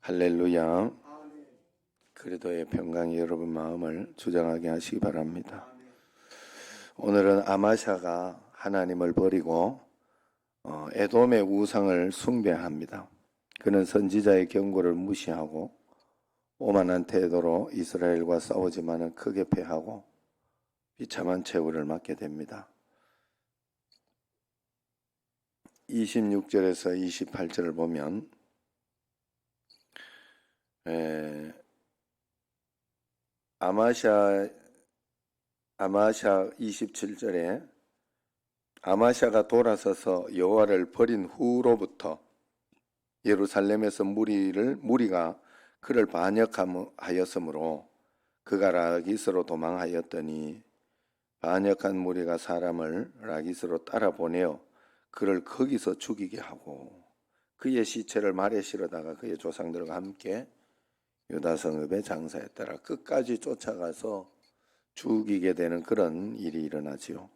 할렐루야. 그리도의 평강이 여러분 마음을 주장하게 하시기 바랍니다. 오늘은 아마샤가 하나님을 버리고 에돔의 우상을 숭배합니다. 그는 선지자의 경고를 무시하고 오만한 태도로 이스라엘과 싸우지만은 크게 패하고 비참한 최후를 맞게 됩니다. 26절에서 28절을 보면 아마샤 27절에 아마샤가 돌아서서 여호와를 버린 후로부터 예루살렘에서 무리가 그를 반역하였으므로 그가 라기스로 도망하였더니 반역한 무리가 사람을 라기스로 따라 보내어 그를 거기서 죽이게 하고 그의 시체를 말에 실어다가 그의 조상들과 함께 유다 성읍에 장사했더라. 끝까지 쫓아가서 죽이게 되는 그런 일이 일어나지요.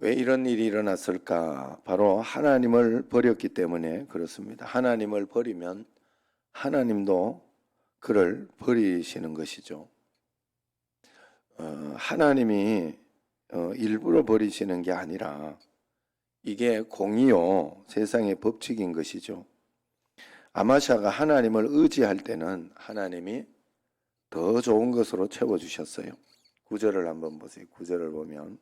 왜 이런 일이 일어났을까? 바로 하나님을 버렸기 때문에 그렇습니다. 하나님을 버리면 하나님도 그를 버리시는 것이죠. 하나님이 일부러 버리시는 게 아니라 이게 공의요, 세상의 법칙인 것이죠. 아마샤가 하나님을 의지할 때는 하나님이 더 좋은 것으로 채워주셨어요. 9절을 한번 보세요. 9절을 보면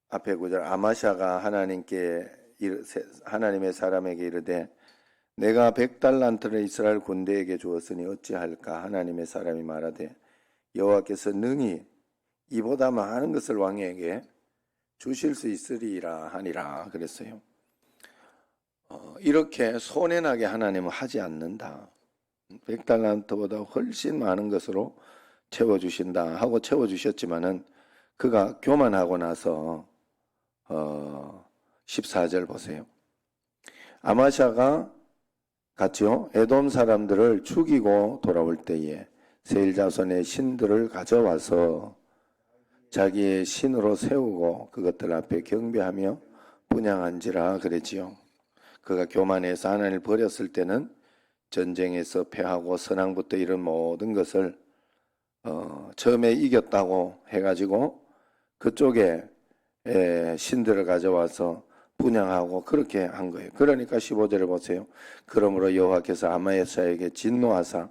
앞에 9절 아마샤가 하나님의 사람에게 이르되 내가 100달란트를 이스라엘 군대에게 주었으니 어찌할까? 하나님의 사람이 말하되 여호와께서 능히 이보다 많은 것을 왕에게 주실 수 있으리라 하니라 그랬어요. 이렇게 손해나게 하나님은 하지 않는다. 100달란트보다 훨씬 많은 것으로 채워주신다 하고 채워주셨지만은 그가 교만하고 나서 14절 보세요. 아마샤가 갔죠. 에돔 사람들을 죽이고 돌아올 때에 세일 자손의 신들을 가져와서 자기의 신으로 세우고 그것들 앞에 경배하며 분향한지라 그랬지요. 그가 교만해서 하나님을 버렸을 때는 전쟁에서 패하고 선왕부터 이런 모든 것을 처음에 이겼다고 해가지고 그쪽에 신들을 가져와서 분향하고 그렇게 한 거예요. 그러니까 15절을 보세요. 그러므로 여호와께서 아마샤에게 진노하사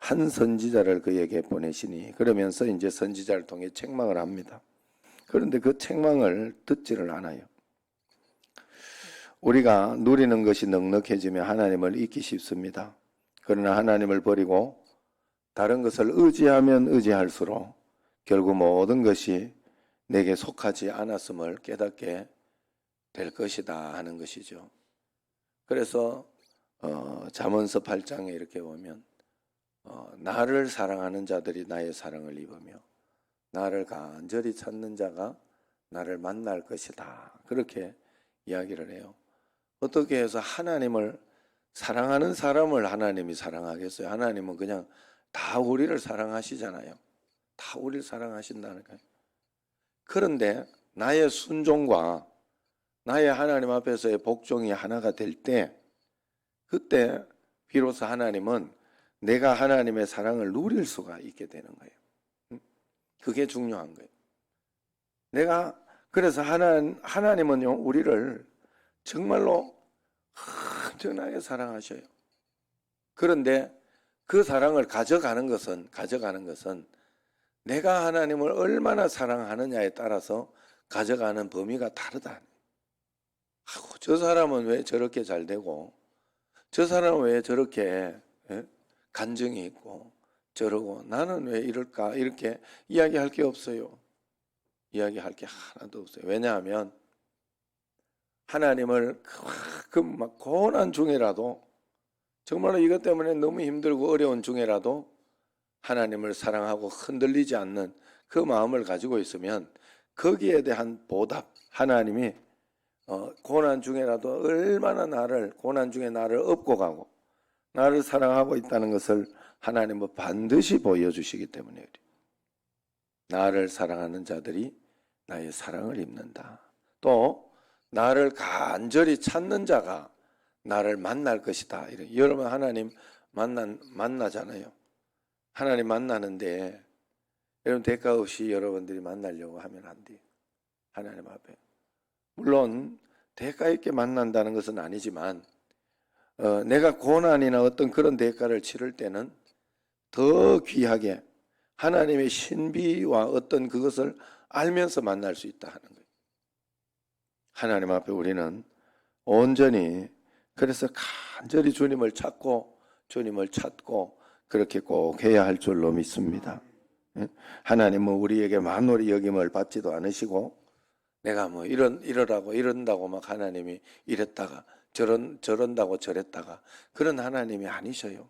한 선지자를 그에게 보내시니 그러면서 이제 선지자를 통해 책망을 합니다. 그런데 그 책망을 듣지를 않아요. 우리가 누리는 것이 넉넉해지면 하나님을 잊기 쉽습니다. 그러나 하나님을 버리고 다른 것을 의지하면 의지할수록 결국 모든 것이 내게 속하지 않았음을 깨닫게 될 것이다 하는 것이죠. 그래서 잠언서 8장에 이렇게 보면 나를 사랑하는 자들이 나의 사랑을 입으며 나를 간절히 찾는 자가 나를 만날 것이다. 그렇게 이야기를 해요. 어떻게 해서 하나님을 사랑하는 사람을 하나님이 사랑하겠어요? 하나님은 그냥 다 우리를 사랑하시잖아요. 다 우리를 사랑하신다는 거예요. 그런데 나의 순종과 나의 하나님 앞에서의 복종이 하나가 될 때 그때 비로소 하나님은 내가 하나님의 사랑을 누릴 수가 있게 되는 거예요. 그게 중요한 거예요. 그래서 하나님은요, 우리를 정말로 엄청나게 사랑하셔요. 그런데 그 사랑을 가져가는 것은 내가 하나님을 얼마나 사랑하느냐에 따라서 가져가는 범위가 다르다. 저 사람은 왜 저렇게 잘 되고 저 사람은 왜 저렇게 간증이 있고 저러고 나는 왜 이럴까 이렇게 이야기할 게 없어요. 이야기할 게 하나도 없어요. 왜냐하면 하나님을 막 고난 중에라도 정말로 이것 때문에 너무 힘들고 어려운 중에라도 하나님을 사랑하고 흔들리지 않는 그 마음을 가지고 있으면 거기에 대한 보답 하나님이 고난 중에라도 얼마나 고난 중에 나를 업고 가고 나를 사랑하고 있다는 것을 하나님은 반드시 보여주시기 때문에 그래요. 나를 사랑하는 자들이 나의 사랑을 입는다. 또 나를 간절히 찾는 자가 나를 만날 것이다. 여러분 하나님 만나잖아요. 하나님 만나는데 여러분 대가 없이 여러분들이 만나려고 하면 안 돼요. 하나님 앞에. 물론 대가 있게 만난다는 것은 아니지만 내가 고난이나 어떤 그런 대가를 치를 때는 더 귀하게 하나님의 신비와 어떤 그것을 알면서 만날 수 있다 하는 거예요. 하나님 앞에 우리는 온전히 그래서 간절히 주님을 찾고 그렇게 꼭 해야 할 줄로 믿습니다. 하나님은 우리에게 만홀히 여김을 받지도 않으시고 내가 뭐 이런다고 막 하나님이 이랬다가 저런다고 저랬다가 그런 하나님이 아니셔요.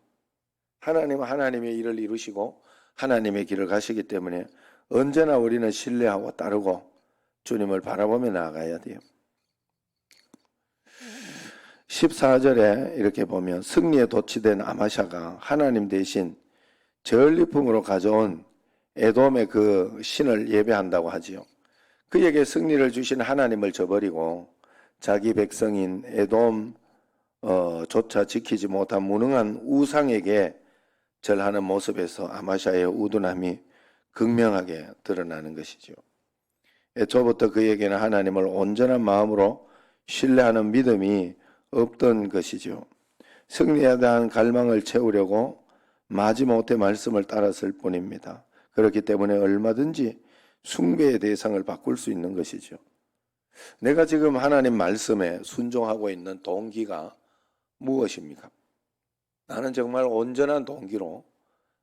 하나님은 하나님의 일을 이루시고 하나님의 길을 가시기 때문에 언제나 우리는 신뢰하고 따르고 주님을 바라보며 나아가야 돼요. 14절에 이렇게 보면 승리에 도취된 아마샤가 하나님 대신 전리품으로 가져온 에돔의 그 신을 예배한다고 하지요. 그에게 승리를 주신 하나님을 저버리고 자기 백성인 에돔 조차 지키지 못한 무능한 우상에게 절하는 모습에서 아마샤의 우둔함이 극명하게 드러나는 것이죠. 애초부터 그에게는 하나님을 온전한 마음으로 신뢰하는 믿음이 없던 것이죠. 승리에 대한 갈망을 채우려고 마지못해 말씀을 따랐을 뿐입니다. 그렇기 때문에 얼마든지 숭배의 대상을 바꿀 수 있는 것이죠. 내가 지금 하나님 말씀에 순종하고 있는 동기가 무엇입니까? 나는 정말 온전한 동기로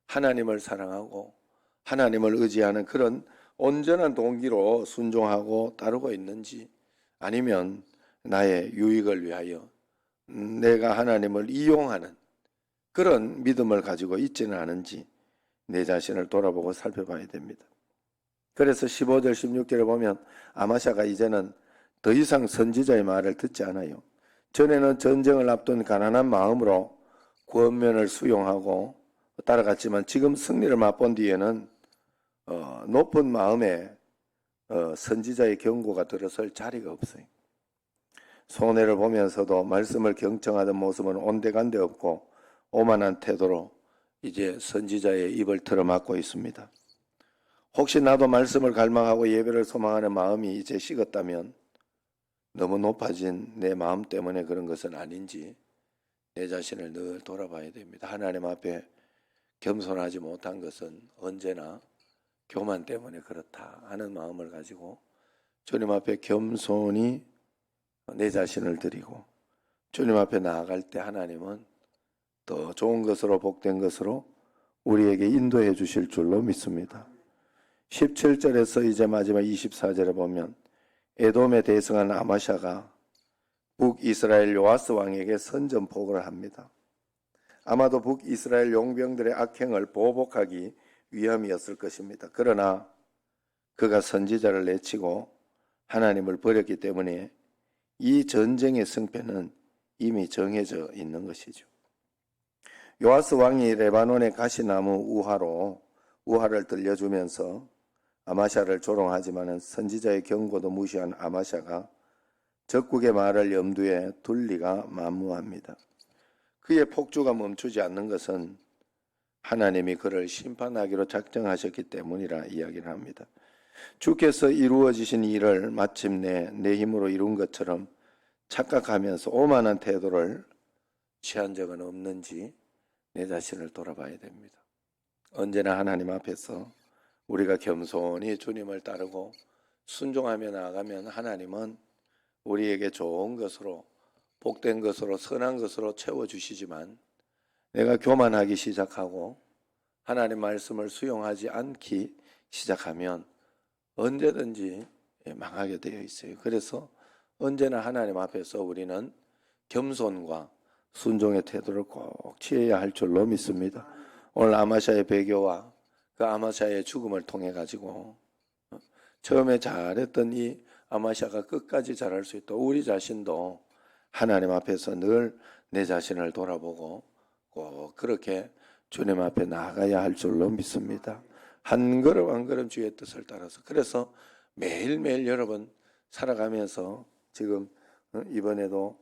하나님을 사랑하고 하나님을 의지하는 그런 온전한 동기로 순종하고 따르고 있는지, 아니면 나의 유익을 위하여 내가 하나님을 이용하는 그런 믿음을 가지고 있지는 않은지 내 자신을 돌아보고 살펴봐야 됩니다. 그래서 15절 16절에 보면 아마샤가 이제는 더 이상 선지자의 말을 듣지 않아요. 전에는 전쟁을 앞둔 가난한 마음으로 권면을 수용하고 따라갔지만 지금 승리를 맛본 뒤에는 높은 마음에 선지자의 경고가 들어설 자리가 없어요. 손해를 보면서도 말씀을 경청하던 모습은 온데간데 없고 오만한 태도로 이제 선지자의 입을 틀어막고 있습니다. 혹시 나도 말씀을 갈망하고 예배를 소망하는 마음이 이제 식었다면 너무 높아진 내 마음 때문에 그런 것은 아닌지 내 자신을 늘 돌아봐야 됩니다. 하나님 앞에 겸손하지 못한 것은 언제나 교만 때문에 그렇다 하는 마음을 가지고 주님 앞에 겸손히 내 자신을 드리고 주님 앞에 나아갈 때 하나님은 더 좋은 것으로 복된 것으로 우리에게 인도해 주실 줄로 믿습니다. 17절에서 이제 마지막 24절에 보면 에돔에 대성한 아마샤가 북이스라엘 요아스 왕에게 선전포고를 합니다. 아마도 북이스라엘 용병들의 악행을 보복하기 위함이었을 것입니다. 그러나 그가 선지자를 내치고 하나님을 버렸기 때문에 이 전쟁의 승패는 이미 정해져 있는 것이죠. 요아스 왕이 레바논의 가시나무 우화를 들려주면서 아마샤를 조롱하지만 선지자의 경고도 무시한 아마샤가 적국의 말을 염두에 둘 리가 만무합니다. 그의 폭주가 멈추지 않는 것은 하나님이 그를 심판하기로 작정하셨기 때문이라 이야기를 합니다. 주께서 이루어지신 일을 마침내 내 힘으로 이룬 것처럼 착각하면서 오만한 태도를 취한 적은 없는지 내 자신을 돌아봐야 됩니다. 언제나 하나님 앞에서 우리가 겸손히 주님을 따르고 순종하며 나아가면 하나님은 우리에게 좋은 것으로 복된 것으로 선한 것으로 채워주시지만 내가 교만하기 시작하고 하나님 말씀을 수용하지 않기 시작하면 언제든지 망하게 되어 있어요. 그래서 언제나 하나님 앞에서 우리는 겸손과 순종의 태도를 꼭 취해야 할 줄로 믿습니다. 오늘 아마샤의 배교와 그 아마샤의 죽음을 통해 가지고 처음에 잘했던 이 아마샤가 끝까지 잘할 수 있도록 우리 자신도 하나님 앞에서 늘 내 자신을 돌아보고 꼭 그렇게 주님 앞에 나아가야 할 줄로 믿습니다. 한 걸음 한 걸음 주의 뜻을 따라서. 그래서 매일매일 여러분 살아가면서 지금 이번에도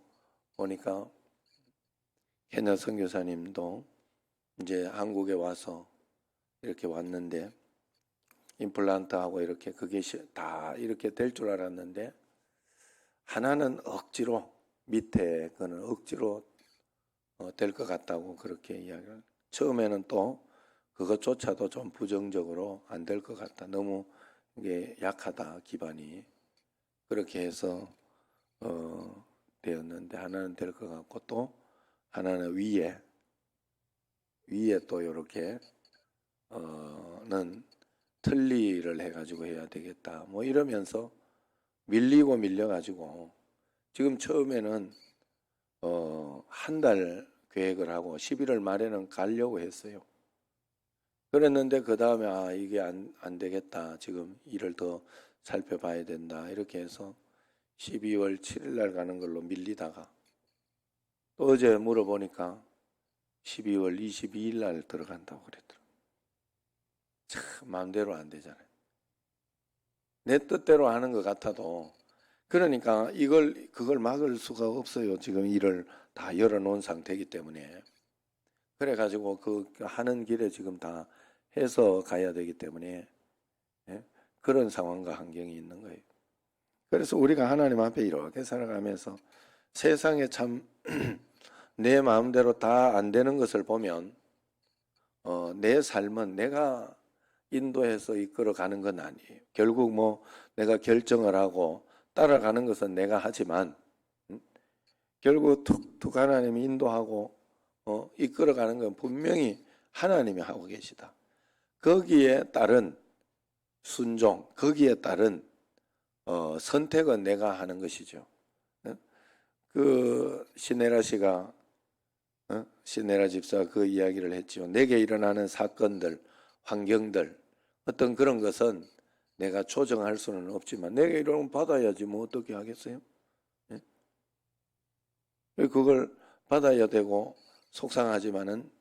보니까 케냐 선교사님도 이제 한국에 와서 이렇게 왔는데 임플란트하고 이렇게 그게 다 이렇게 될 줄 알았는데 하나는 억지로 밑에 거는 억지로 될 것 같다고 그렇게 이야기를. 처음에는 또 그것조차도 좀 부정적으로 안 될 것 같다. 너무 이게 약하다 기반이. 그렇게 해서 되었는데 하나는 될 것 같고 또 하나는 위에 또 이렇게 는 틀니를 해가지고 해야 되겠다. 뭐 이러면서 밀리고 밀려가지고 지금 처음에는 한 달 계획을 하고 11월 말에는 가려고 했어요. 그랬는데 그 다음에 이게 안 되겠다. 지금 일을 더 살펴봐야 된다. 이렇게 해서 12월 7일 날 가는 걸로 밀리다가 또 어제 물어보니까 12월 22일 날 들어간다고 그랬더라고요. 참 마음대로 안 되잖아요. 내 뜻대로 하는 것 같아도 그러니까 그걸 막을 수가 없어요. 지금 일을 다 열어놓은 상태이기 때문에. 그래가지고 그 하는 길에 지금 다 해서 가야 되기 때문에 그런 상황과 환경이 있는 거예요. 그래서 우리가 하나님 앞에 이렇게 살아가면서 세상에 참 내 마음대로 다 안 되는 것을 보면 내 삶은 내가 인도해서 이끌어가는 건 아니에요. 결국 뭐 내가 결정을 하고 따라가는 것은 내가 하지만 결국 툭툭 하나님이 인도하고 이끌어가는 건 분명히 하나님이 하고 계시다. 거기에 따른 순종, 거기에 따른 선택은 내가 하는 것이죠. 그 시네라 씨가 시네라 집사가 그 이야기를 했죠. 내게 일어나는 사건들, 환경들 어떤 그런 것은 내가 조정할 수는 없지만 내게 이러면 받아야지 뭐 어떻게 하겠어요? 그걸 받아야 되고 속상하지만은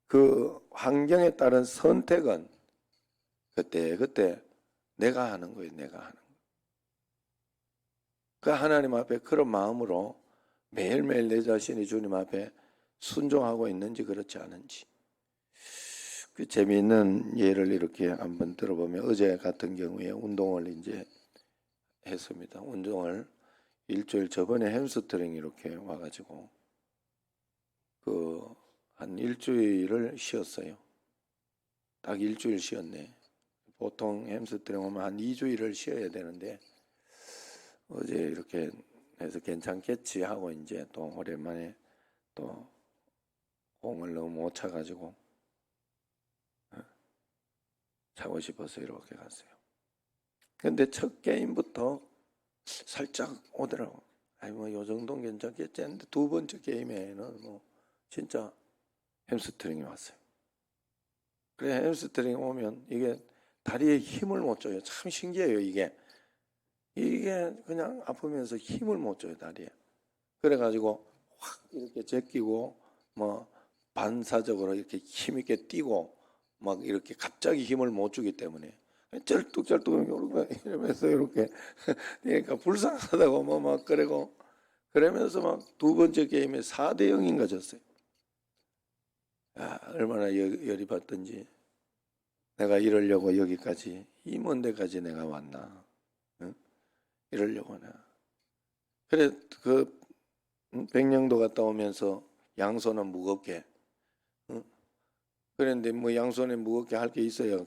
그 환경에 따른 선택은 그때 내가 하는 거예요. 내가 하는 거. 그 하나님 앞에 그런 마음으로 매일매일 내 자신이 주님 앞에 순종하고 있는지 그렇지 않은지. 그 재미있는 예를 이렇게 한번 들어보면 어제 같은 경우에 운동을 이제 했습니다. 운동을 일주일 저번에 햄스트링 이렇게 와가지고 그 한 일주일을 쉬었어요. 딱 일주일 쉬었네. 보통 햄스트링 오면 한 2주일을 쉬어야 되는데 어제 이렇게 해서 괜찮겠지 하고 이제 또 오랜만에 또 공을 너무 못 차가지고 차고 싶어서 이렇게 갔어요. 근데 첫 게임부터 살짝 오더라고. 아니 뭐 요 정도는 괜찮겠지 했는데 두 번째 게임에는 뭐 진짜 햄스트링이 왔어요. 그래 햄스트링 오면 이게 다리에 힘을 못 줘요. 참 신기해요 이게 그냥 아프면서 힘을 못 줘요 다리에. 그래가지고 확 이렇게 제끼고 뭐 반사적으로 이렇게 힘있게 뛰고 막 이렇게 갑자기 힘을 못 주기 때문에 쩔뚝쩔뚝 이러면서 이렇게 그러니까 불쌍하다고 뭐 막 그러고 그러면서 막 두 번째 게임에 4대 0인가 졌어요. 얼마나 열이 받던지. 내가 이러려고 여기까지 이 먼 데까지 내가 왔나. 응? 이러려고 나. 그래 그 백령도 갔다 오면서 양손은 무겁게. 응? 그런데 뭐 양손에 무겁게 할 게 있어야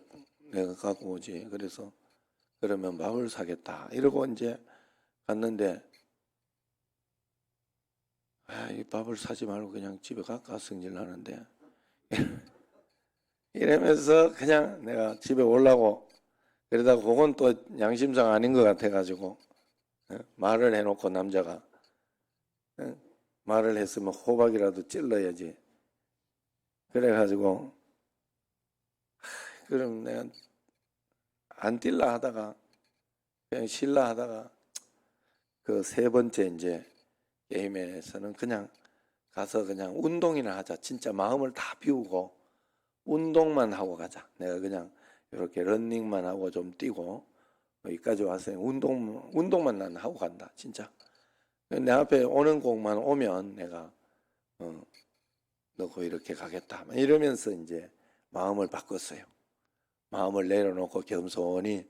내가 갖고 오지. 그래서 그러면 밥을 사겠다. 이러고 이제 갔는데 이 밥을 사지 말고 그냥 집에 갈까 승질나는데 이러면서 그냥 내가 집에 오려고 그러다가 그건 또 양심상 아닌 것 같아가지고 말을 해놓고 남자가 말을 했으면 호박이라도 찔러야지. 그래가지고 그럼 내가 안 뛸라 하다가 그냥 쉴라 하다가 그 세 번째 이제 게임에서는 그냥 가서 그냥 운동이나 하자. 진짜 마음을 다 비우고 운동만 하고 가자. 내가 그냥 이렇게 러닝만 하고 좀 뛰고 여기까지 왔어요. 운동만 난 하고 간다, 진짜. 내 앞에 오는 곡만 오면 내가 넣고 이렇게 가겠다. 이러면서 이제 마음을 바꿨어요. 마음을 내려놓고 겸손히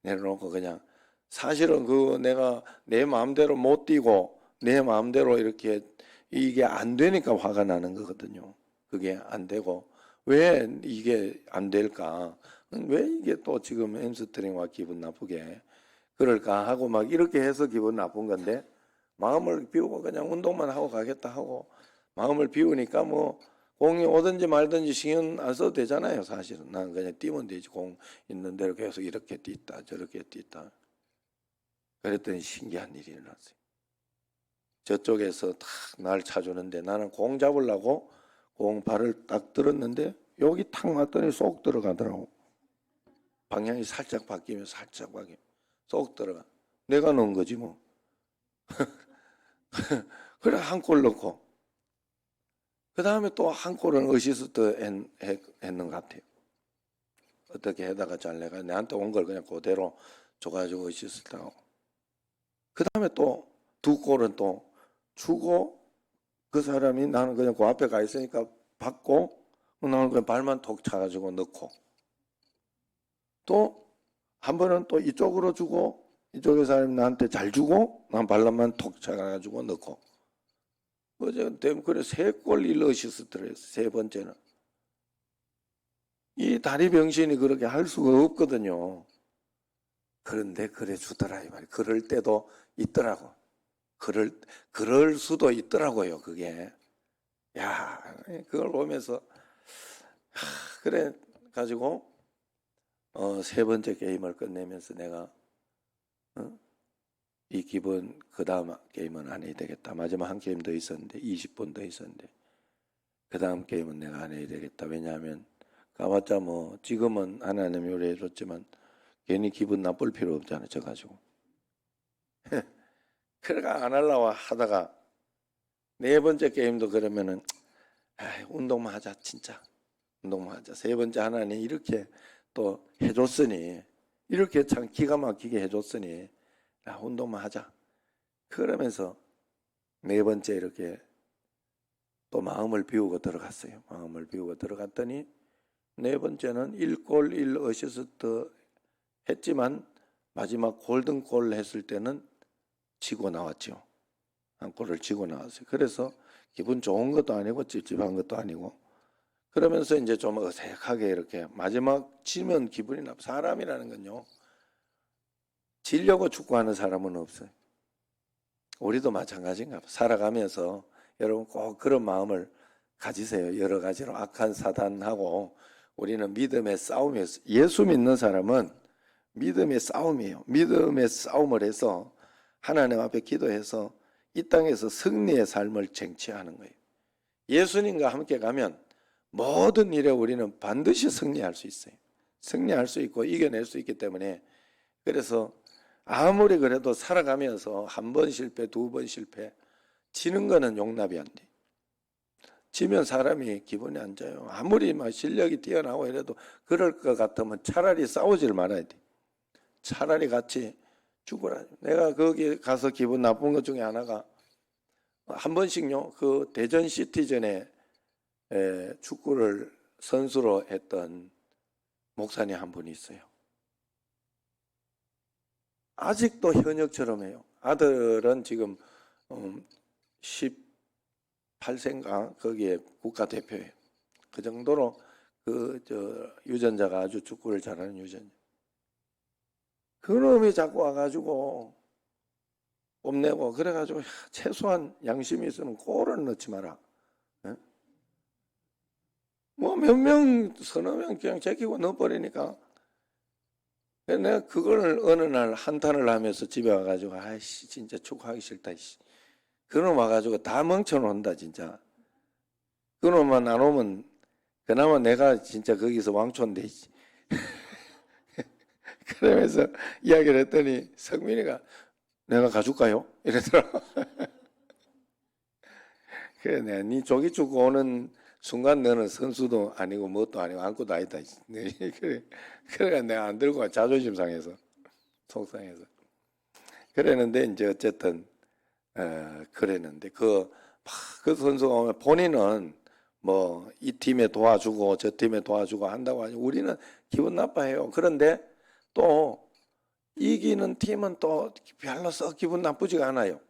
내려놓고 그냥 사실은 내가 내 마음대로 못 뛰고 내 마음대로 이렇게 이게 안 되니까 화가 나는 거거든요. 그게 안 되고 왜 이게 안 될까? 왜 이게 또 지금 햄스트링과 기분 나쁘게 그럴까 하고 막 이렇게 해서 기분 나쁜 건데 마음을 비우고 그냥 운동만 하고 가겠다 하고 마음을 비우니까 뭐 공이 오든지 말든지 신경 안 써도 되잖아요. 사실은 난 그냥 뛰면 되지. 공 있는 대로 계속 이렇게 뛰다 저렇게 뛰다. 그랬더니 신기한 일이 일어났어요. 저쪽에서 탁 날 차주는데 나는 공 잡으려고 공 발을 딱 들었는데 여기 탁 맞더니 쏙 들어가더라고. 방향이 살짝 바뀌면서 쏙 들어가. 내가 넣은 거지 뭐. 그래 한 골 넣고 그 다음에 또 한 골은 어시스트 했는 것 같아요. 어떻게 해다가 잘 내가 내한테 온 걸 그냥 그대로 줘가지고 어시스트하고 그 다음에 또 두 골은 또 주고 그 사람이 나는 그냥 그 앞에 가 있으니까 받고 나는 그냥 발만 톡 차가지고 넣고 또 한 번은 또 이쪽으로 주고 이쪽의 사람이 나한테 잘 주고 난 발만 톡 차가지고 넣고 어제 되면 그래 3골 1어시스트를 했어. 세 번째는 이 다리 병신이 그렇게 할 수가 없거든요. 그런데 그래 주더라 이 말이. 그럴 때도 있더라고. 그럴 수도 있더라고요. 그게 야 그걸 보면서 그래 가지고 세 번째 게임을 끝내면서 내가 이 기분 그 다음 게임은 안 해야 되겠다. 마지막 한 게임 더 있었는데 20분 더 있었는데 그 다음 게임은 내가 안 해야 되겠다. 왜냐하면 가봤자 뭐 지금은 하나님이 우리 해줬지만 괜히 기분 나쁠 필요 없잖아. 저 가지고 그래가 안 하려고 하다가 네 번째 게임도 그러면은 운동만 하자 진짜 운동만 하자. 세 번째 하나님 이렇게 또 해줬으니 이렇게 참 기가 막히게 해줬으니 운동만 하자. 그러면서 네 번째 이렇게 또 마음을 비우고 들어갔어요. 마음을 비우고 들어갔더니 네 번째는 1골 1어시스트 했지만 마지막 골든골 했을 때는 치고 나왔죠. 한 골을 치고 나왔어요. 그래서 기분 좋은 것도 아니고 찝찝한 것도 아니고 그러면서 이제 좀 어색하게 이렇게 마지막 치면 기분이 나빠. 사람이라는 건요. 지려고 축구하는 사람은 없어요. 우리도 마찬가지인가 봐. 살아가면서 여러분 꼭 그런 마음을 가지세요. 여러 가지로 악한 사단하고 우리는 믿음의 싸움이었어요. 예수 믿는 사람은 믿음의 싸움이에요. 믿음의 싸움을 해서 하나님 앞에 기도해서 이 땅에서 승리의 삶을 쟁취하는 거예요. 예수님과 함께 가면 모든 일에 우리는 반드시 승리할 수 있어요. 승리할 수 있고 이겨낼 수 있기 때문에 그래서 아무리 그래도 살아가면서 한 번 실패, 두 번 실패 지는 거는 용납이 안 돼. 지면 사람이 기분이 안 좋아요. 아무리 막 실력이 뛰어나고 이래도 그럴 것 같으면 차라리 싸우질 말아야 돼. 차라리 같이 죽어라. 내가 거기 가서 기분 나쁜 것 중에 하나가 한 번씩요. 그 대전 시티즌에 축구를 선수로 했던 목사님 한 분이 있어요. 아직도 현역처럼 해요. 아들은 지금 18세인가 거기에 국가대표예요. 그 정도로 유전자가 아주 축구를 잘하는 유전자. 그놈이 자꾸 와가지고 뽐내고 그래가지고 최소한 양심이 있으면 골을 넣지 마라. 뭐 몇 명, 서너 명 그냥 제끼고 넣어버리니까 내가 그걸 어느 날 한탄을 하면서 집에 와가지고 아이씨 진짜 축구하기 싫다. 그놈 와가지고 다 멍쳐놓는다 진짜. 그놈만 안 오면 그나마 내가 진짜 거기서 왕초인데. 그러면서 이야기를 했더니 성민이가 내가 가줄까요? 이러더라고. 그래 내가 네 조기 축구 오는 순간 너는 선수도 아니고 뭣도 아니고 아무것도 아니다. 그래 내가 안 들고 가 자존심 상해서 속상해서. 그랬는데 이제 어쨌든 그랬는데 그 선수가 오면 본인은 뭐 이 팀에 도와주고 저 팀에 도와주고 한다고 하니 우리는 기분 나빠해요. 그런데 또 이기는 팀은 또 별로 썩 기분 나쁘지가 않아요.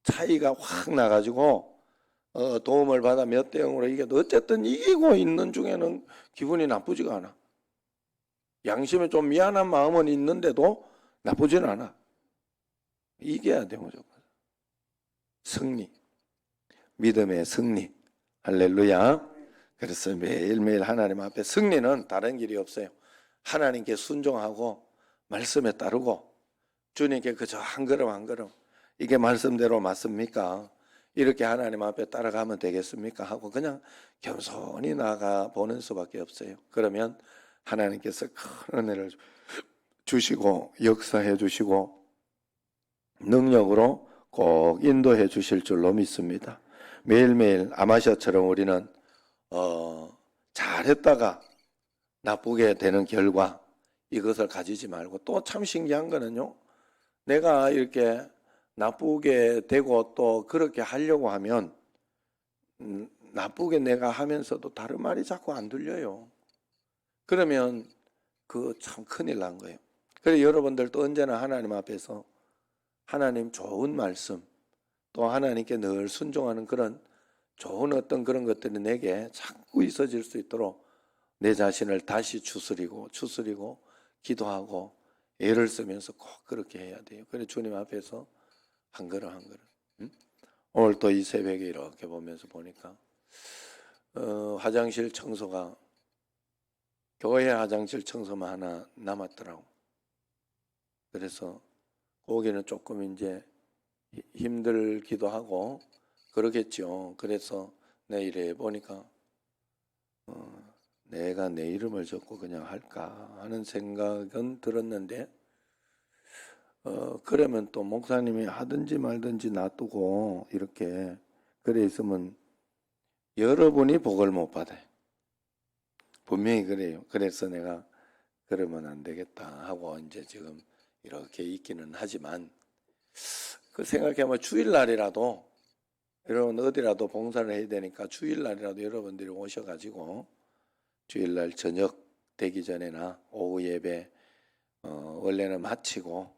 차이가 확 나가지고 도움을 받아 몇 대 0으로 이겨도 어쨌든 이기고 있는 중에는 기분이 나쁘지가 않아. 양심에 좀 미안한 마음은 있는데도 나쁘지는 않아. 이겨야 돼 무조건. 승리, 믿음의 승리, 할렐루야. 그래서 매일매일 하나님 앞에 승리는 다른 길이 없어요. 하나님께 순종하고 말씀에 따르고 주님께 그저 한 걸음 한 걸음 이게 말씀대로 맞습니까? 이렇게 하나님 앞에 따라가면 되겠습니까? 하고 그냥 겸손히 나아가 보는 수밖에 없어요. 그러면 하나님께서 큰 은혜를 주시고 역사해 주시고 능력으로 꼭 인도해 주실 줄로 믿습니다. 매일매일 아마시아처럼 우리는 잘했다가 나쁘게 되는 결과 이것을 가지지 말고 또 참 신기한 거는요. 내가 이렇게 나쁘게 되고 또 그렇게 하려고 하면 나쁘게 내가 하면서도 다른 말이 자꾸 안 들려요. 그러면 그 참 큰일 난 거예요. 그래서 여러분들도 언제나 하나님 앞에서 하나님 좋은 말씀 또 하나님께 늘 순종하는 그런 좋은 어떤 그런 것들이 내게 자꾸 있어질 수 있도록 내 자신을 다시 추스리고 기도하고 애를 쓰면서 꼭 그렇게 해야 돼요. 그래서 주님 앞에서 한 걸음 한 걸음. 오늘 또 이 새벽에 이렇게 보면서 보니까 화장실 청소가 교회 화장실 청소만 하나 남았더라고. 그래서 거기는 조금 이제 힘들기도 하고 그러겠죠. 그래서 내일에 보니까 내가 내 이름을 적고 그냥 할까 하는 생각은 들었는데 그러면 또 목사님이 하든지 말든지 놔두고 이렇게 그래 있으면 여러분이 복을 못 받아요. 분명히 그래요. 그래서 내가 그러면 안 되겠다 하고 이제 지금 이렇게 있기는 하지만 그 생각해보면 주일날이라도 여러분 어디라도 봉사를 해야 되니까 주일날이라도 여러분들이 오셔가지고 주일날 저녁 되기 전에나 오후 예배 원래는 마치고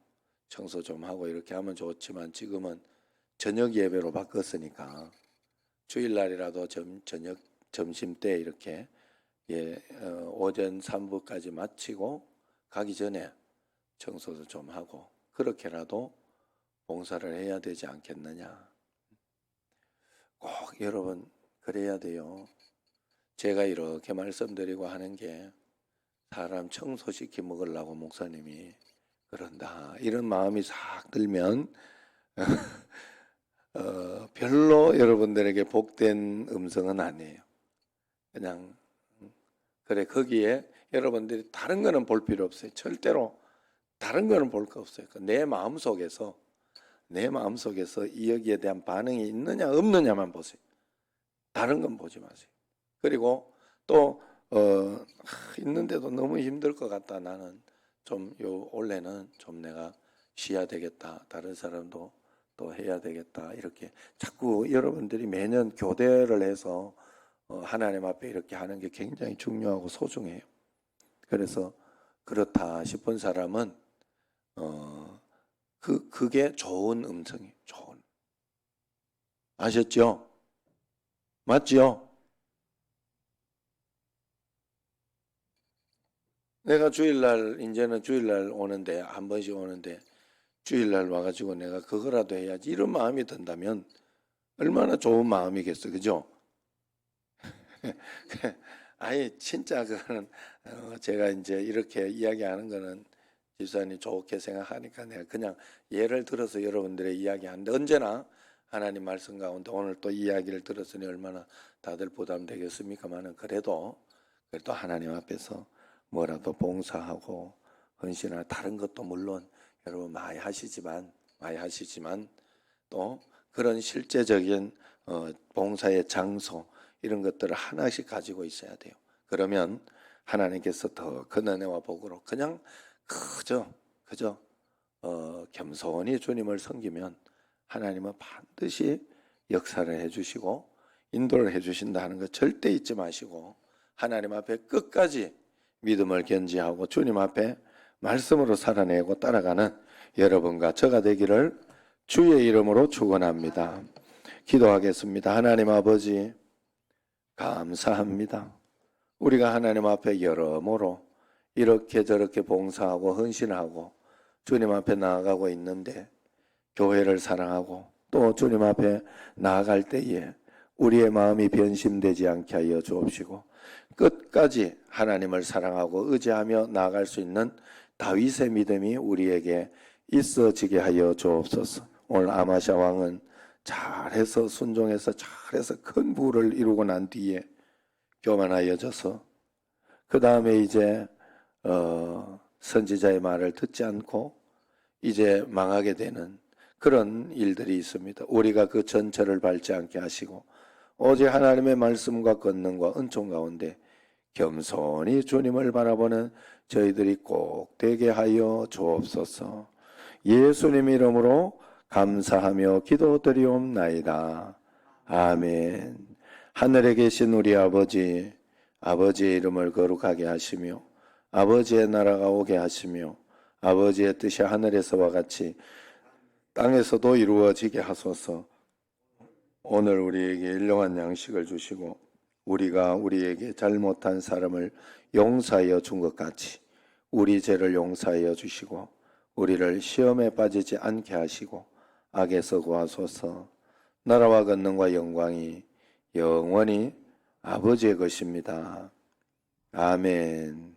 청소 좀 하고 이렇게 하면 좋지만 지금은 저녁 예배로 바꿨으니까 주일날이라도 저녁 점심 때 이렇게 오전 3부까지 마치고 가기 전에 청소도 좀 하고 그렇게라도 봉사를 해야 되지 않겠느냐. 꼭 여러분 그래야 돼요. 제가 이렇게 말씀드리고 하는 게 사람 청소시키 먹으려고 목사님이 그런다 이런 마음이 싹 들면 별로 여러분들에게 복된 음성은 아니에요. 그냥 그래 거기에 여러분들이 다른 거는 볼 필요 없어요. 절대로 다른 거는 볼 거 없어요. 내 마음속에서 이 여기에 대한 반응이 있느냐 없느냐만 보세요. 다른 건 보지 마세요. 그리고 또 있는데도 너무 힘들 것 같다. 나는 좀 올해는 좀 내가 쉬어야 되겠다. 다른 사람도 또 해야 되겠다. 이렇게 자꾸 여러분들이 매년 교대를 해서 하나님 앞에 이렇게 하는 게 굉장히 중요하고 소중해요. 그래서 그렇다 싶은 사람은 그게 좋은 음성이에요. 좋은. 아셨죠? 맞죠? 내가 이제는 주일날 오는데, 한 번씩 오는데, 주일날 와가지고 내가 그거라도 해야지. 이런 마음이 든다면, 얼마나 좋은 마음이겠어. 그죠? 아니, 진짜 그거는, 제가 이제 이렇게 이야기하는 거는 집사님 좋게 생각하니까 내가 그냥 예를 들어서 여러분들의 이야기하는데, 언제나 하나님 말씀 가운데 오늘 또 이야기를 들었으니 얼마나 다들 부담되겠습니까만은 그래도 하나님 앞에서 뭐라도 봉사하고 헌신하는 다른 것도 물론 여러분 많이 하시지만 또 그런 실제적인 봉사의 장소 이런 것들을 하나씩 가지고 있어야 돼요. 그러면 하나님께서 더 큰 은혜와 복으로 그냥 그저 그저 겸손히 주님을 섬기면 하나님은 반드시 역사를 해주시고 인도를 해주신다 하는 거 절대 잊지 마시고 하나님 앞에 끝까지 믿음을 견지하고 주님 앞에 말씀으로 살아내고 따라가는 여러분과 저가 되기를 주의 이름으로 축원합니다. 기도하겠습니다. 하나님 아버지 감사합니다. 우리가 하나님 앞에 여러모로 이렇게 저렇게 봉사하고 헌신하고 주님 앞에 나아가고 있는데 교회를 사랑하고 또 주님 앞에 나아갈 때에 우리의 마음이 변심되지 않게 하여 주옵시고 끝까지 하나님을 사랑하고 의지하며 나아갈 수 있는 다윗의 믿음이 우리에게 있어지게 하여 주옵소서. 오늘 아마샤 왕은 잘해서 순종해서 잘해서 큰 부를 이루고 난 뒤에 교만하여져서 그 다음에 이제 선지자의 말을 듣지 않고 이제 망하게 되는 그런 일들이 있습니다. 우리가 그 전철을 밟지 않게 하시고 오직 하나님의 말씀과 권능과 은총 가운데 겸손히 주님을 바라보는 저희들이 꼭 되게 하여 주옵소서. 예수님 이름으로 감사하며 기도드리옵나이다. 아멘. 하늘에 계신 우리 아버지, 아버지의 이름을 거룩하게 하시며 아버지의 나라가 오게 하시며 아버지의 뜻이 하늘에서와 같이 땅에서도 이루어지게 하소서. 오늘 우리에게 일용할 양식을 주시고 우리가 우리에게 잘못한 사람을 용서하여 준 것 같이 우리 죄를 용서하여 주시고 우리를 시험에 빠지지 않게 하시고 악에서 구하소서. 나라와 권능과 영광이 영원히 아버지의 것입니다. 아멘.